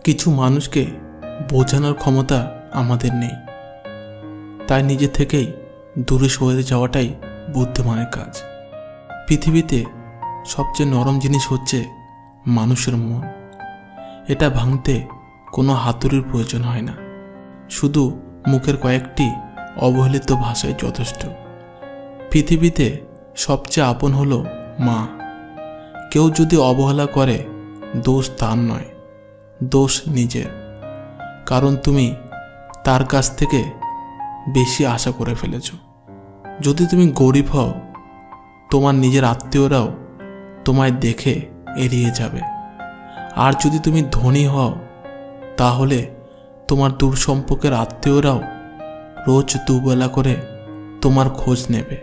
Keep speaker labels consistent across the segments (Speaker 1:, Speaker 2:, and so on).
Speaker 1: কিছু মানুষকে বোঝানোর ক্ষমতা আমাদের নেই, তাই নিজে থেকেই দূরে সরে যাওয়াটাই বুদ্ধিমানের কাজ। পৃথিবীতে সবচেয়ে নরম জিনিস হচ্ছে মানুষের মন। এটা ভাঙতে কোনো হাতুড়ির প্রয়োজন হয় না, শুধু মুখের কয়েকটি অবহেলিত ভাষাই যথেষ্ট। পৃথিবীতে সবচেয়ে আপন হলো মা। কেউ যদি অবহেলা করে, দোষ তার নয়, দোষ নিজের। কারণ তুমি তার কাছ থেকে বেশি আশা করে ফেলেছ। যদি তুমি গরিব হও, তোমার নিজের আত্মীয়রাও তোমায় দেখে এড়িয়ে যাবে। আর যদি তুমি ধনী হও, তাহলে তোমার দূর সম্পর্কের আত্মীয়রাও রোজ দুবেলা করে তোমার খোঁজ নেবে।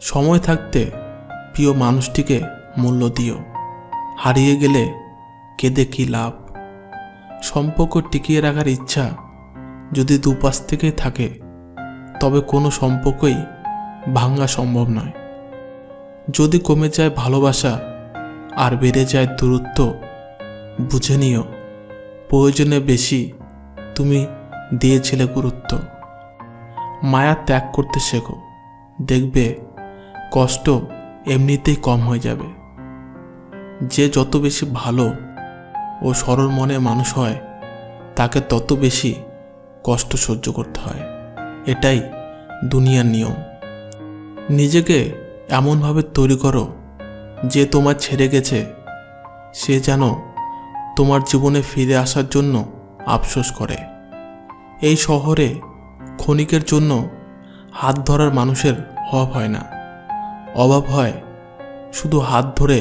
Speaker 1: সময় থাকতে প্রিয় মানুষটিকে মূল্য দিও। হারিয়ে গেলে কেঁদে কী লাভ? সম্পর্ক টিকিয়ে রাখার ইচ্ছা যদি দুপাশ থেকে থাকে, তবে কোনো সম্পর্কই ভাঙা সম্ভব নয়। যদি কমে যায় ভালোবাসা আর বেড়ে যায় দূরত্ব, বুঝে নিও প্রয়োজনে বেশি তুমি দিয়েছিলে গুরুত্ব। মায়া ত্যাগ করতে শেখো, দেখবে কষ্ট এমনিতেই কম হয়ে যাবে। যে যত বেশি ভালো ও সরল মনে মানুষ হয়, তাকে তত বেশি কষ্ট সহ্য করতে হয়। এটাই দুনিয়ার নিয়ম। নিজেকে এমনভাবে তৈরি করো যে তোমার ছেড়ে গেছে সে যেন তোমার জীবনে ফিরে আসার জন্য আফসোস করে। এই শহরে ক্ষণিকের জন্য হাত ধরার মানুষের অভাব হয় না, অভাব হয় শুধু হাত ধরে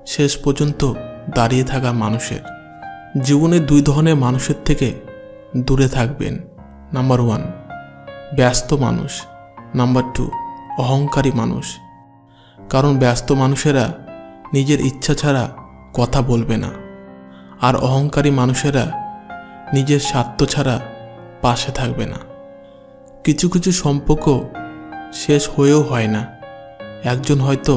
Speaker 1: শেষ পর্যন্ত দাঁড়িয়ে থাকা মানুষের। জীবনে দুই ধরনের মানুষের থেকে দূরে থাকবেন। নাম্বার 1, ব্যস্ত মানুষ। নাম্বার 2, অহংকারী মানুষ। কারণ ব্যস্ত মানুষেরা নিজের ইচ্ছা ছাড়া কথা বলবে না, আর অহংকারী মানুষেরা নিজের স্বার্থ ছাড়া পাশে থাকবে না। কিছু কিছু সম্পর্ক শেষ হয়েও হয় না। একজন হয়তো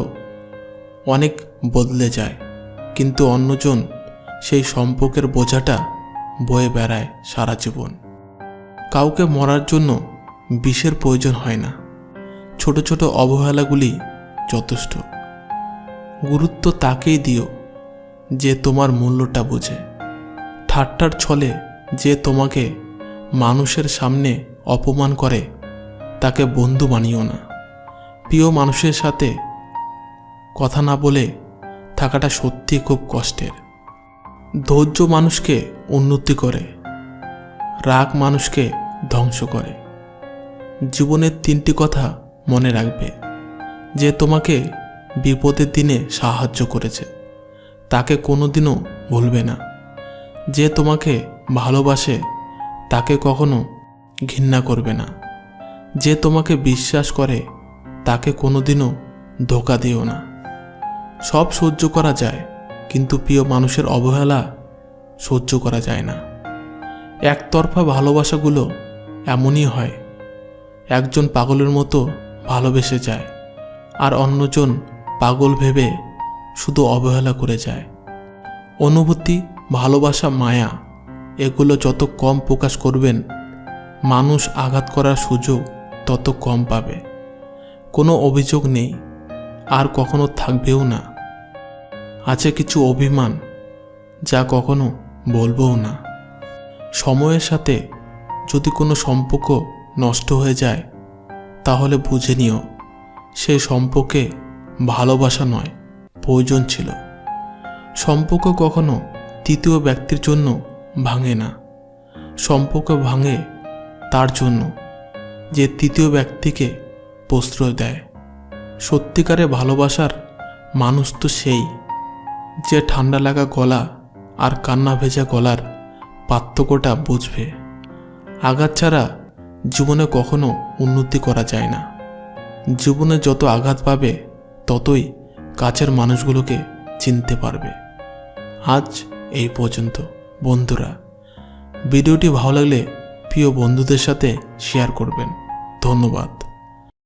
Speaker 1: অনেক বদলে যায়, কিন্তু অন্যজন সেই সম্পর্কের বোঝাটা বয়ে বেড়ায় সারা জীবন। কাউকে মরার জন্য বিষের প্রয়োজন হয় না, ছোট ছোট অবহেলাগুলি যথেষ্ট। গুরুত্ব তাকেই দিও যে তোমার মূল্যটা বোঝে। ঠাট্টার ছলে যে তোমাকে মানুষের সামনে অপমান করে, তাকে বন্ধু বানিও না। প্রিয় মানুষের সাথে কথা না বলে থাকাটা সত্যি খুব কষ্টের। ধৈর্য মানুষকে উন্নতি করে, রাগ মানুষকে ধ্বংস করে। জীবনের 3টি কথা মনে রাখবে। যে তোমাকে বিপদের দিনে সাহায্য করেছে, তাকে কোনোদিনও ভুলবে না। যে তোমাকে ভালোবাসে, তাকে কখনো ঘৃণা করবে না। যে তোমাকে বিশ্বাস করে, তাকে কোনোদিনও ধোঁকা দিও না। সব সহ্য করা যায়, কিন্তু প্রিয় মানুষের অবহেলা সহ্য করা যায় না। একতরফা ভালোবাসাগুলো এমনই হয়। একজন পাগলের মতো ভালোবেসে যায়, আর অন্যজন পাগল ভেবে শুধু অবহেলা করে যায়। অনুভূতি, ভালোবাসা, মায়া এগুলো যত কম প্রকাশ করবেন, মানুষ আঘাত করার সুযোগ তত কম পাবে। কোনো অভিযোগ নেই, আর কখনো থাকবেও না। আছে কিছু অভিমান, যা কখনো বলবও না। সময়ের সাথে যদি কোনো সম্পর্ক নষ্ট হয়ে যায়, তাহলে বুঝে নিও সেই সম্পর্কে ভালোবাসা নয়, প্রয়োজন ছিল। সম্পর্ক কখনো তৃতীয় ব্যক্তির জন্য ভাঙে না। সম্পর্ক ভাঙে তার জন্য যে তৃতীয় ব্যক্তিকে প্রশ্রয় দেয়। সত্যিকারে ভালোবাসার মানুষ তো সেই, যে ঠান্ডা লাগা গলা আর কান্না ভেজা গলার পার্থক্যটা বুঝবে। আঘাত ছাড়া জীবনে কখনো উন্নতি করা যায় না। জীবনে যত আঘাত পাবে, ততই কাছের মানুষগুলোকে চিনতে পারবে। আজ এই পর্যন্ত। বন্ধুরা, ভিডিওটি ভালো লাগলে প্রিয় বন্ধুদের সাথে শেয়ার করবেন। ধন্যবাদ।